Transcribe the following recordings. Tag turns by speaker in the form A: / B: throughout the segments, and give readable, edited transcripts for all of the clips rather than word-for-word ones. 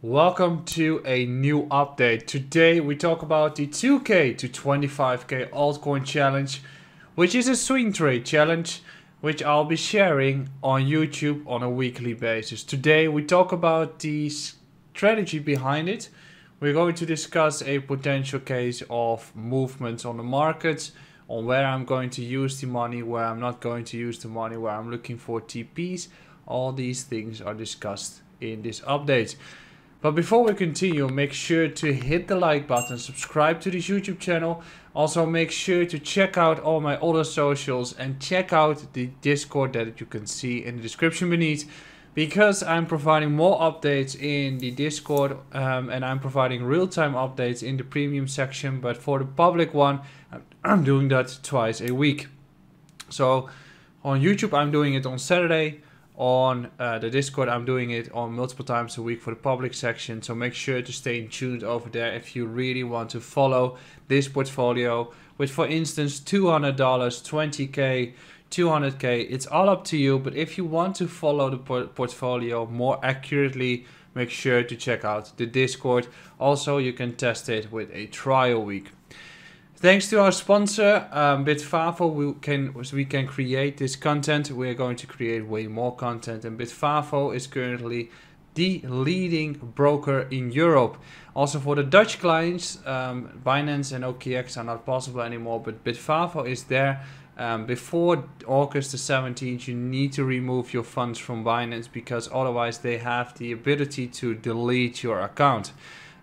A: Welcome to a new update. Today we talk about the 2k to 25k altcoin challenge, which is a swing trade challenge, which I'll be sharing on YouTube on a weekly basis. Today we talk about the strategy behind it. We're going to discuss a potential case of movements on the markets, on where I'm going to use the money, where I'm not going to use the money, where I'm looking for TPs. All these things are discussed in this update. But before we continue, make sure to hit the like button, subscribe to this YouTube channel. Also make sure to check out all my other socials and check out the Discord that you can see in the description beneath. Because I'm providing more updates in the Discord and I'm providing real-time updates in the premium section. But for the public one, I'm doing that twice a week. So on YouTube, I'm doing it on Saturday. On the Discord, I'm doing it on multiple times a week for the public section. So make sure to stay tuned over there if you really want to follow this portfolio with, for instance, $200, 20k, 200k. It's all up to you. But if you want to follow the portfolio more accurately, make sure to check out the Discord. Also, you can test it with a trial week. Thanks to our sponsor, BitFar, we can create this content. We're going to create way more content, and BitFar is currently the leading broker in Europe. Also for the Dutch clients, Binance and OKX are not possible anymore, but BitFar is there. Before August the 17th, you need to remove your funds from Binance because otherwise they have the ability to delete your account.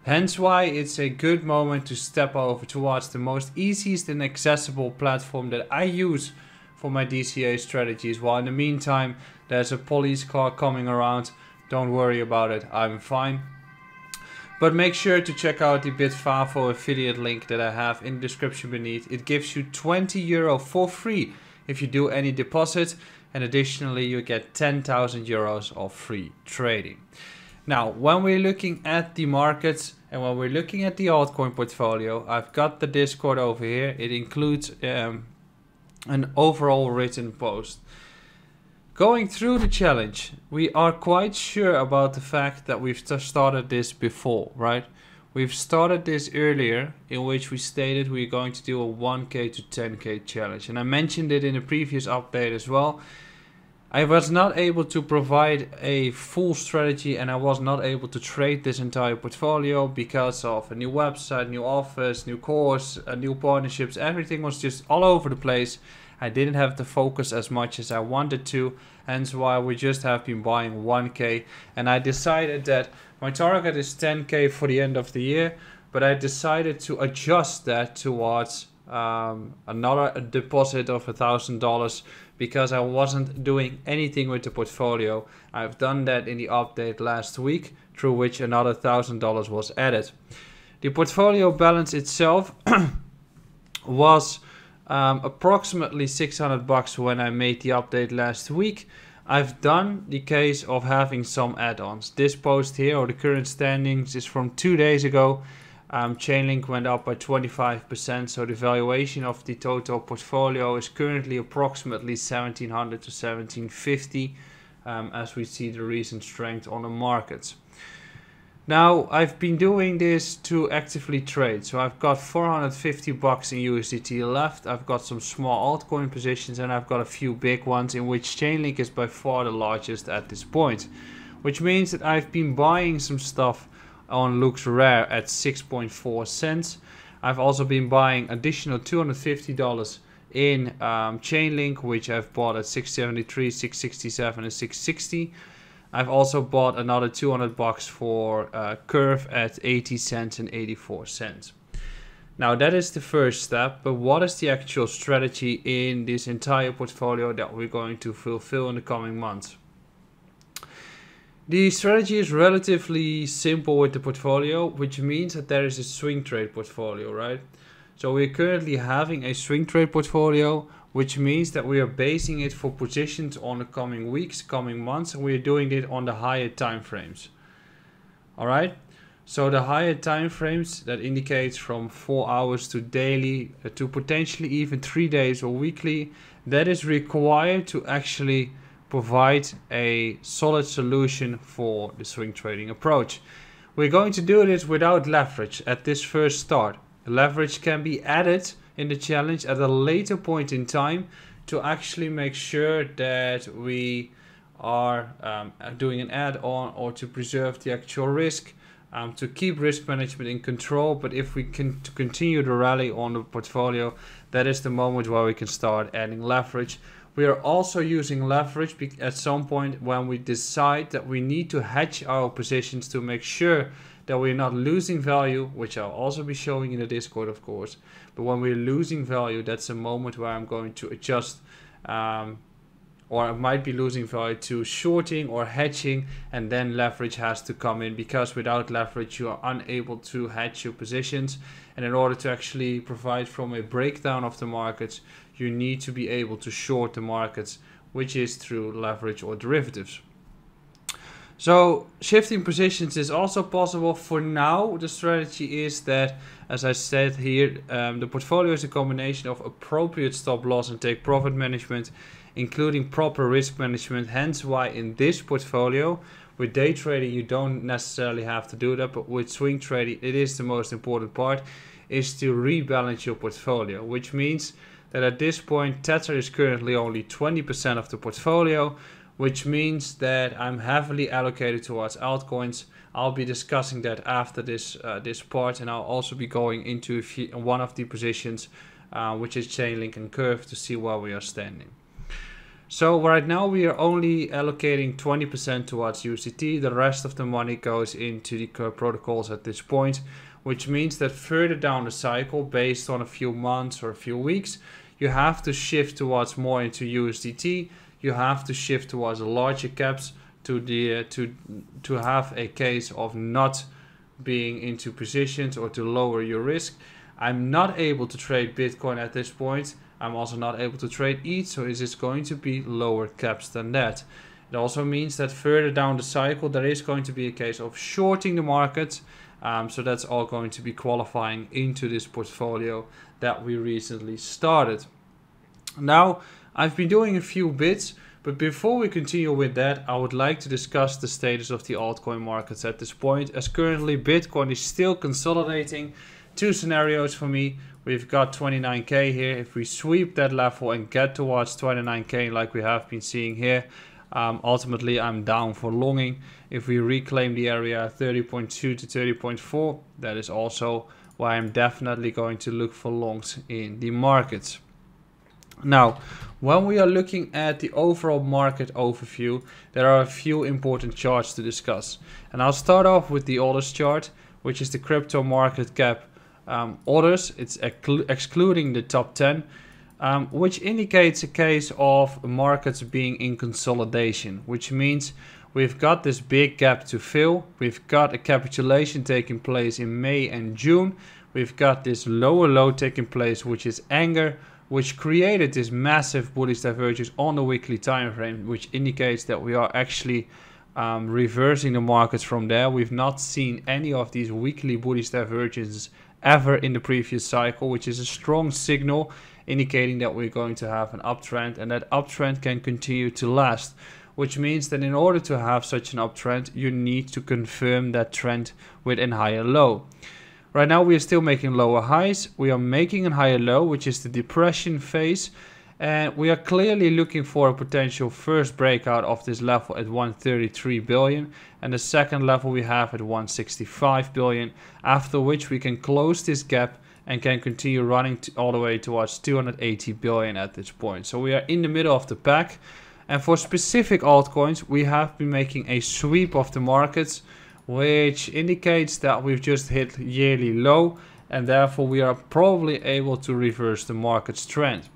A: Hence why it's a good moment to step over towards the most easiest and accessible platform that I use for my DCA strategies. While in the meantime, there's a police car coming around. Don't worry about it, I'm fine. But make sure to check out the BitFar affiliate link that I have in the description beneath. It gives you €20 for free if you do any deposit. And additionally, you get €10,000 of free trading. Now, when we're looking at the markets and when we're looking at the altcoin portfolio, I've got the Discord over here. It includes an overall written post. Going through the challenge, we are quite sure about the fact that we've started this before, right? We've started this earlier, in which we stated we're going to do a 1k to 10k challenge. And I mentioned it in a previous update as well. I was not able to provide a full strategy and I was not able to trade this entire portfolio because of a new website, new office, new course, new partnerships. Everything was just all over the place. I didn't have the focus as much as I wanted to, hence why we just have been buying 1k. And I decided that my target is 10k for the end of the year, but I decided to adjust that towards another deposit of $1,000 because I wasn't doing anything with the portfolio. I've done that in the update last week, through which another $1,000 was added. The portfolio balance itself was approximately $600 when I made the update last week. I've done the case of having some add-ons. This post here, or the current standings, is from 2 days ago. Chainlink went up by 25%, so the valuation of the total portfolio is currently approximately 1700 to 1750 as we see the recent strength on the markets. Now, I've been doing this to actively trade, so I've got $450 in USDT left. I've got some small altcoin positions and I've got a few big ones, in which Chainlink is by far the largest at this point, which means that I've been buying some stuff on Looks Rare at 6.4 cents. I've also been buying additional $250 in Chainlink, which I've bought at 673, 667 and 660. I've also bought another $200 for Curve at 80 cents and 84 cents. Now that is the first step, but what is the actual strategy in this entire portfolio that we're going to fulfill in the coming months? The strategy is relatively simple with the portfolio, which means that there is a swing trade portfolio, right? So we're currently having a swing trade portfolio, which means that we are basing it for positions on the coming weeks, coming months, and we're doing it on the higher time frames. All right? So the higher time frames, that indicates from 4 hours to daily to potentially even 3 days or weekly, that is required to actually provide a solid solution for the swing trading approach. We're going to do this without leverage at this first start. Leverage can be added in the challenge at a later point in time to actually make sure that we are doing an add-on or to preserve the actual risk, to keep risk management in control. But if we can continue the rally on the portfolio, that is the moment where we can start adding leverage. We are also using leverage at some point when we decide that we need to hedge our positions to make sure that we're not losing value, which I'll also be showing in the Discord, of course. But when we're losing value, that's a moment where I'm going to adjust, or I might be losing value to shorting or hedging, and then leverage has to come in, because without leverage you are unable to hedge your positions. And in order to actually provide from a breakdown of the markets, you need to be able to short the markets, which is through leverage or derivatives. So shifting positions is also possible. For now, the strategy is that, as I said here, the portfolio is a combination of appropriate stop loss and take profit management, including proper risk management. Hence why in this portfolio, with day trading you don't necessarily have to do that, but with swing trading it is the most important part, is to rebalance your portfolio, which means that at this point Tether is currently only 20% of the portfolio, which means that I'm heavily allocated towards altcoins. I'll be discussing that after this part, and I'll also be going into one of the positions, which is Chainlink and Curve, to see where we are standing. So right now we are only allocating 20% towards USDT. The rest of the money goes into the protocols at this point, which means that further down the cycle, based on a few months or a few weeks, you have to shift towards more into USDT. You have to shift towards larger caps to have a case of not being into positions or to lower your risk. I'm not able to trade Bitcoin at this point. I'm also not able to trade ETH, so it is going to be lower caps than that. It also means that further down the cycle there is going to be a case of shorting the market. So that's all going to be qualifying into this portfolio that we recently started. Now, I've been doing a few bits, but before we continue with that, I would like to discuss the status of the altcoin markets at this point, as currently Bitcoin is still consolidating. Two scenarios for me. We've got 29k here. If we sweep that level and get towards 29k like we have been seeing here, ultimately I'm down for longing. If we reclaim the area 30.2 to 30.4, that is also why I'm definitely going to look for longs in the markets. Now, when we are looking at the overall market overview, there are a few important charts to discuss. And I'll start off with the oldest chart, which is the crypto market cap orders. It's excluding the top 10, which indicates a case of markets being in consolidation, which means we've got this big gap to fill. We've got a capitulation taking place in May and June. We've got this lower low taking place, which is anger, which created this massive bullish divergence on the weekly time frame, which indicates that we are actually reversing the markets from there. We've not seen any of these weekly bullish divergences ever in the previous cycle, which is a strong signal indicating that we're going to have an uptrend, and that uptrend can continue to last, which means that in order to have such an uptrend, you need to confirm that trend with a higher low. Right now we are still making lower highs. We are making a higher low, which is the depression phase, and we are clearly looking for a potential first breakout of this level at 133 billion, and the second level we have at 165 billion, after which we can close this gap and can continue running all the way towards 280 billion at this point. So we are in the middle of the pack, and for specific altcoins we have been making a sweep of the markets, which indicates that we've just hit yearly low, and therefore we are probably able to reverse the market's trend.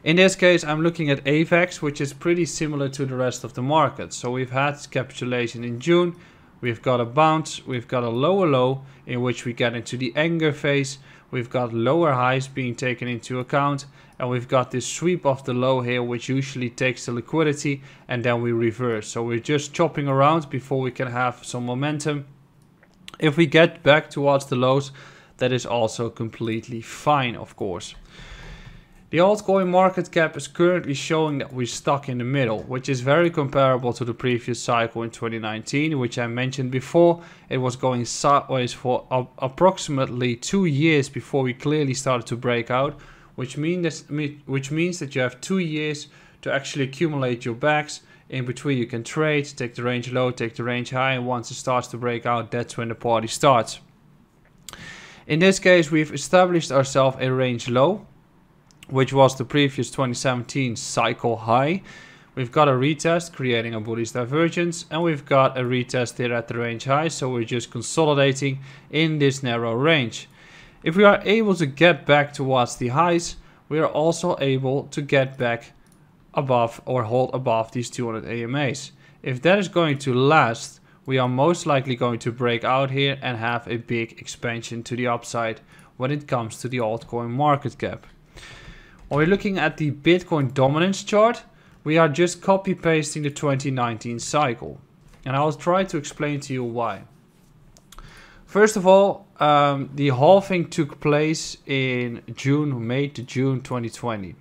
A: In this case, I'm looking at AVAX, which is pretty similar to the rest of the market. So we've had capitulation in June, we've got a bounce, we've got a lower low in which we get into the anger phase, we've got lower highs being taken into account, and we've got this sweep of the low here, which usually takes the liquidity, and then we reverse. So we're just chopping around before we can have some momentum. If we get back towards the lows, that is also completely fine, of course. The altcoin market cap is currently showing that we're stuck in the middle, which is very comparable to the previous cycle in 2019, which I mentioned before. It was going sideways for approximately 2 years before we clearly started to break out, which means that you have 2 years to actually accumulate your bags. In between you can trade, take the range low, take the range high, and once it starts to break out, that's when the party starts. In this case, we've established ourselves a range low, which was the previous 2017 cycle high. We've got a retest, creating a bullish divergence, and we've got a retest here at the range high, so we're just consolidating in this narrow range. If we are able to get back towards the highs, we are also able to get back above or hold above these 200 AMAs. If that is going to last, we are most likely going to break out here and have a big expansion to the upside when it comes to the altcoin market cap. When we're looking at the Bitcoin dominance chart, we are just copy pasting the 2019 cycle. And I'll try to explain to you why. First of all, the halving took place in May to June 2020.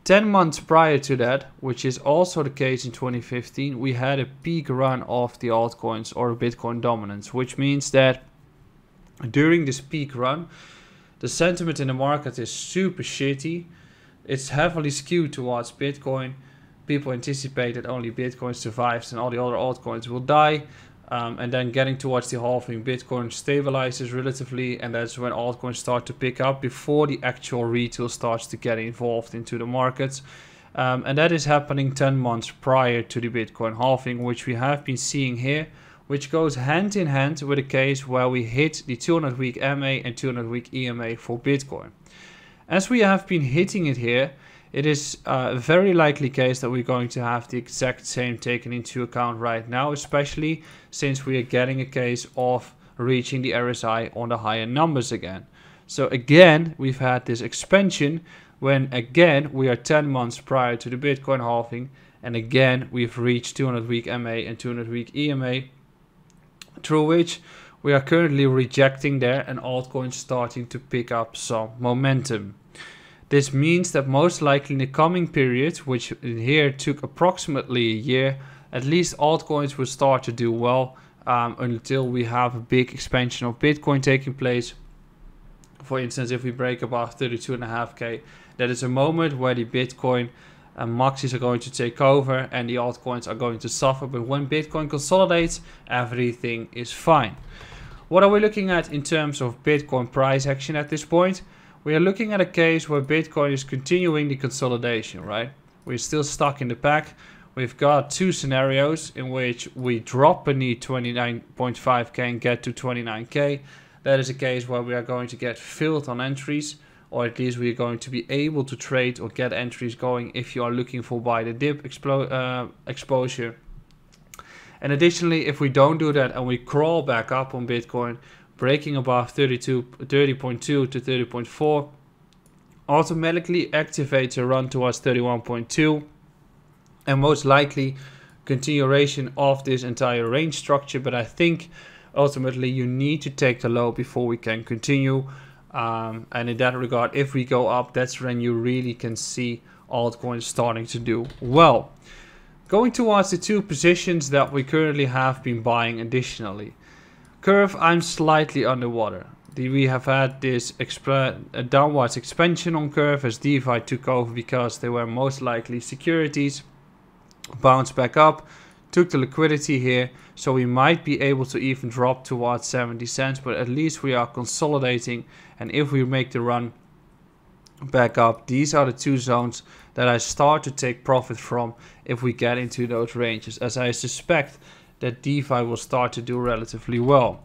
A: 10 months prior to that, which is also the case in 2015, we had a peak run of the altcoins or Bitcoin dominance, which means that during this peak run, the sentiment in the market is super shitty. It's heavily skewed towards Bitcoin. People anticipate that only Bitcoin survives and all the other altcoins will die. And then getting towards the halving, Bitcoin stabilizes relatively, and that's when altcoins start to pick up before the actual retail starts to get involved into the markets. And that is happening 10 months prior to the Bitcoin halving, which we have been seeing here, which goes hand in hand with a case where we hit the 200-week MA and 200-week EMA for Bitcoin. As we have been hitting it here, it is a very likely case that we're going to have the exact same taken into account right now, especially since we are getting a case of reaching the RSI on the higher numbers again. So again, we've had this expansion when again we are 10 months prior to the Bitcoin halving, and again we've reached 200-week MA and 200-week EMA, through which we are currently rejecting there and altcoins starting to pick up some momentum. This means that most likely in the coming period, which here took approximately a year, at least altcoins will start to do well until we have a big expansion of Bitcoin taking place. For instance, if we break above 32.5k, that is a moment where the Bitcoin maxis are going to take over and the altcoins are going to suffer. But when Bitcoin consolidates, everything is fine. What are we looking at in terms of Bitcoin price action at this point? We are looking at a case where Bitcoin is continuing the consolidation, right? We're still stuck in the pack. We've got two scenarios in which we drop beneath 29.5k and get to 29k. That is a case where we are going to get filled on entries, or at least we are going to be able to trade or get entries going if you are looking for buy the dip exposure. And additionally, if we don't do that and we crawl back up on Bitcoin, breaking above 30.2 to 30.4, automatically activates a run towards 31.2, and most likely continuation of this entire range structure. But I think ultimately you need to take the low before we can continue. And in that regard, if we go up, that's when you really can see altcoins starting to do well. Going towards the two positions that we currently have been buying additionally. Curve, I'm slightly underwater. We have had this downwards expansion on Curve as DeFi took over because they were most likely securities. Bounced back up, took the liquidity here, so we might be able to even drop towards 70 cents, but at least we are consolidating, and if we make the run back up, these are the two zones that I start to take profit from if we get into those ranges, as I suspect that DeFi will start to do relatively well.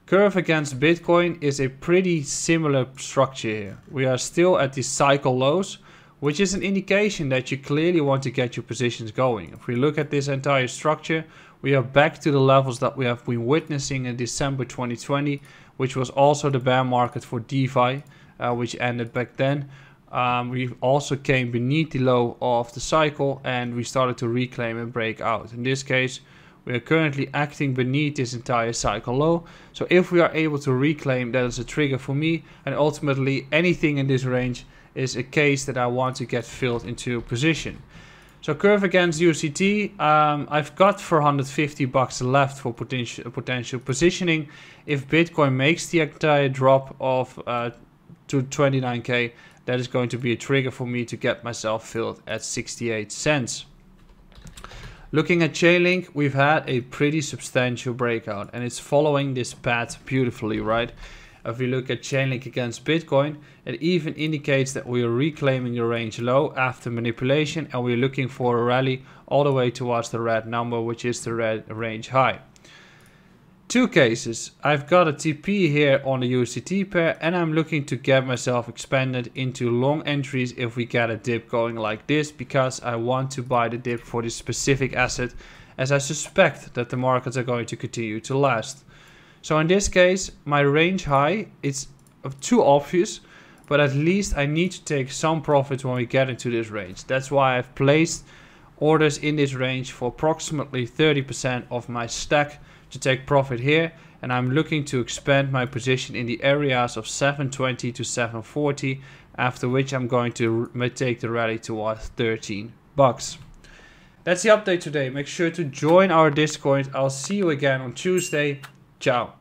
A: Curve against Bitcoin is a pretty similar structure here. We are still at the cycle lows, which is an indication that you clearly want to get your positions going. If we look at this entire structure, we are back to the levels that we have been witnessing in December 2020, which was also the bear market for DeFi, which ended back then. We also came beneath the low of the cycle and we started to reclaim and break out. In this case, we are currently acting beneath this entire cycle low. So if we are able to reclaim, that is a trigger for me, and ultimately anything in this range is a case that I want to get filled into a position. So curve against USDT, I've got $450 left for potential positioning. If Bitcoin makes the entire drop of to 29k, that is going to be a trigger for me to get myself filled at 68 cents. Looking at Chainlink, we've had a pretty substantial breakout and it's following this path beautifully, right? If we look at Chainlink against Bitcoin, it even indicates that we are reclaiming the range low after manipulation, and we're looking for a rally all the way towards the red number, which is the red range high. Two cases. I've got a TP here on the USDT pair, and I'm looking to get myself expanded into long entries if we get a dip going like this, because I want to buy the dip for this specific asset, as I suspect that the markets are going to continue to last. So in this case, my range high, it's too obvious, but at least I need to take some profits when we get into this range. That's why I've placed orders in this range for approximately 30% of my stack to take profit here. And I'm looking to expand my position in the areas of 720 to 740, after which I'm going to take the rally towards $13. That's the update today. Make sure to join our Discord. I'll see you again on Tuesday. Ciao.